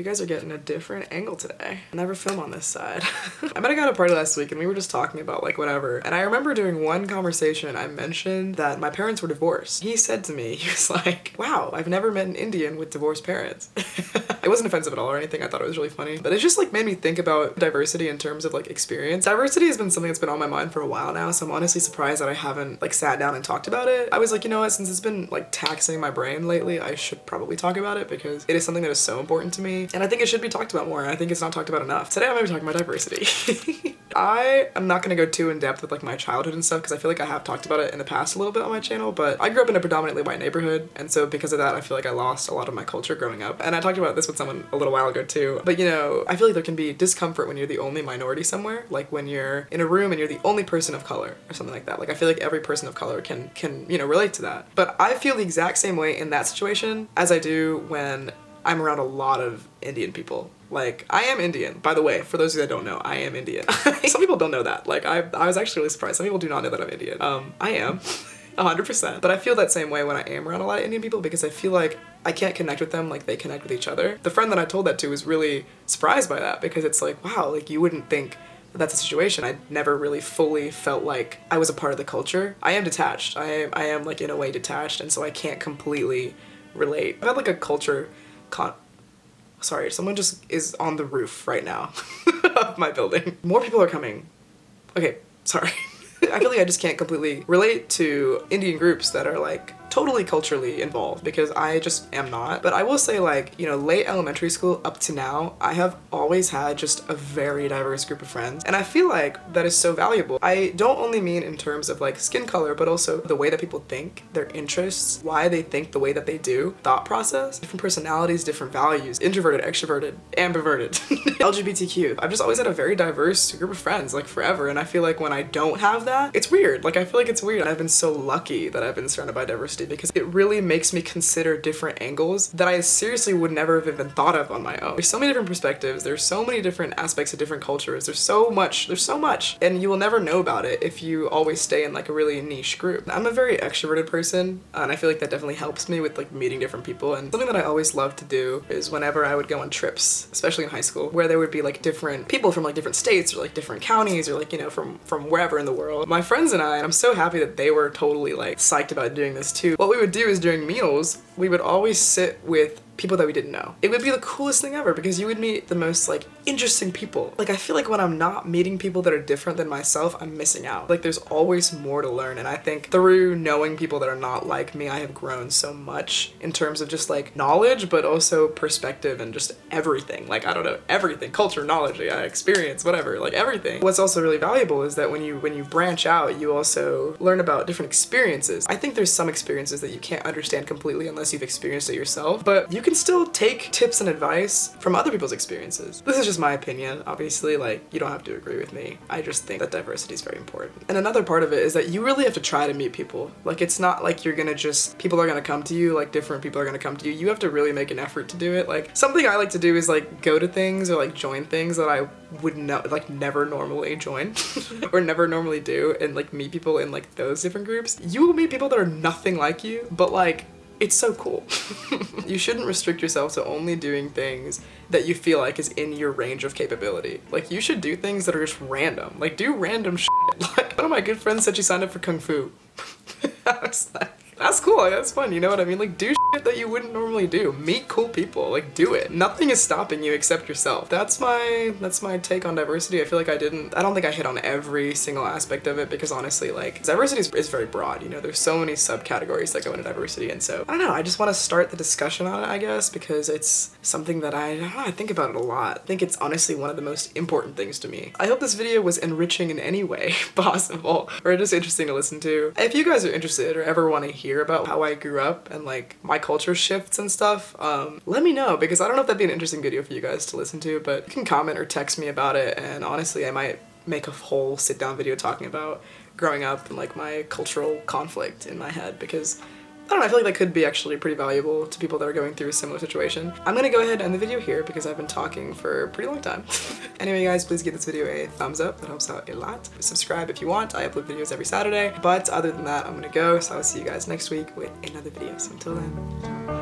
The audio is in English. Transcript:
You guys are getting a different angle today. I never film on this side. I met a guy at a party last week and we were just talking about like whatever. And I remember during one conversation I mentioned that my parents were divorced. He said to me, he was like, wow, I've never met an Indian with divorced parents. It wasn't offensive at all or anything. I thought it was really funny. But it just like made me think about diversity in terms of like experience. Diversity has been something that's been on my mind for a while now, so I'm honestly surprised that I haven't like sat down and talked about it. I was like, you know what, since it's been like taxing my brain lately, I should probably talk about it because it is something that is so important to me. And I think it should be talked about more, and I think it's not talked about enough. Today I'm gonna be talking about diversity. I am not gonna go too in depth with like my childhood and stuff because I feel like I have talked about it in the past a little bit on my channel, but I grew up in a predominantly white neighborhood, and so because of that I feel like I lost a lot of my culture growing up. And I talked about this with someone a little while ago too, but you know, I feel like there can be discomfort when you're the only minority somewhere, like when you're in a room and you're the only person of color or something like that. Like I feel like every person of color can you know, relate to that. But I feel the exact same way in that situation as I do when I'm around a lot of Indian people. Like, I am Indian, by the way, for those of you that don't know, I am Indian. Some people don't know that. Like, I was actually really surprised. Some people do not know that I'm Indian. I am, 100%. But I feel that same way when I am around a lot of Indian people because I feel like I can't connect with them like they connect with each other. The friend that I told that to was really surprised by that because it's like, wow, like you wouldn't think that's a situation. I never really fully felt like I was a part of the culture. I am detached. I am like in a way detached, and so I can't completely relate. I've had like a culture sorry, someone just is on the roof right now of my building. More people are coming. Okay, sorry. I feel like I just can't completely relate to Indian groups that are like totally culturally involved because I just am not. But I will say, like, you know, late elementary school up to now, I have always had just a very diverse group of friends, and I feel like that is so valuable. I don't only mean in terms of like skin color, but also the way that people think, their interests, why they think the way that they do, thought process, different personalities, different values, introverted, extroverted, ambiverted, LGBTQ. I've just always had a very diverse group of friends, like forever, and I feel like when I don't have that, it's weird. Like I feel like it's weird. I've been so lucky that I've been surrounded by diversity because it really makes me consider different angles that I seriously would never have even thought of on my own. There's so many different perspectives, there's so many different aspects of different cultures, there's so much, and you will never know about it if you always stay in like a really niche group. I'm a very extroverted person, and I feel like that definitely helps me with like meeting different people, and something that I always loved to do is whenever I would go on trips, especially in high school, where there would be like different people from like different states or like different counties or like, you know, from wherever in the world. My friends and I'm so happy that they were totally like psyched about doing this too. What we would do is during meals, we would always sit with people that we didn't know. It would be the coolest thing ever because you would meet the most like interesting people. Like I feel like when I'm not meeting people that are different than myself, I'm missing out. Like there's always more to learn, and I think through knowing people that are not like me, I have grown so much in terms of just like knowledge, but also perspective and just everything. Like I don't know, everything, culture, knowledge, experience, whatever, like everything. What's also really valuable is that when you branch out, you also learn about different experiences. I think there's some experiences that you can't understand completely unless you've experienced it yourself, but you can still take tips and advice from other people's experiences. This is just my opinion, obviously, like you don't have to agree with me. I just think that diversity is very important. And another part of it is that you really have to try to meet people. Like it's not like you're gonna just, people are gonna come to you, like different people are gonna come to you. You have to really make an effort to do it. Like something I like to do is like go to things or like join things that I would never normally join or never normally do, and like meet people in like those different groups. You will meet people that are nothing like you, but like it's so cool. You shouldn't restrict yourself to only doing things that you feel like is in your range of capability. Like you should do things that are just random. Like do random shit. Like one of my good friends said she signed up for Kung Fu. I was like, that's cool, like, that's fun, you know what I mean? Like do shit that you wouldn't normally do. Meet cool people, like do it. Nothing is stopping you except yourself. That's my take on diversity. I feel like I don't think I hit on every single aspect of it because honestly, like diversity is very broad, you know, there's so many subcategories that go into diversity, and so I don't know, I just want to start the discussion on it, I guess, because it's something that I think about it a lot. I think it's honestly one of the most important things to me. I hope this video was enriching in any way possible, or just interesting to listen to. If you guys are interested or ever want to hear about how I grew up and like my culture shifts and stuff, let me know, because I don't know if that'd be an interesting video for you guys to listen to, but you can comment or text me about it, and honestly I might make a whole sit down video talking about growing up and like my cultural conflict in my head, because I don't know, I feel like that could be actually pretty valuable to people that are going through a similar situation. I'm gonna go ahead and end the video here because I've been talking for a pretty long time. Anyway guys, please give this video a thumbs up, that helps out a lot. Subscribe if you want, I upload videos every Saturday. But other than that, I'm gonna go, so I'll see you guys next week with another video. So until then.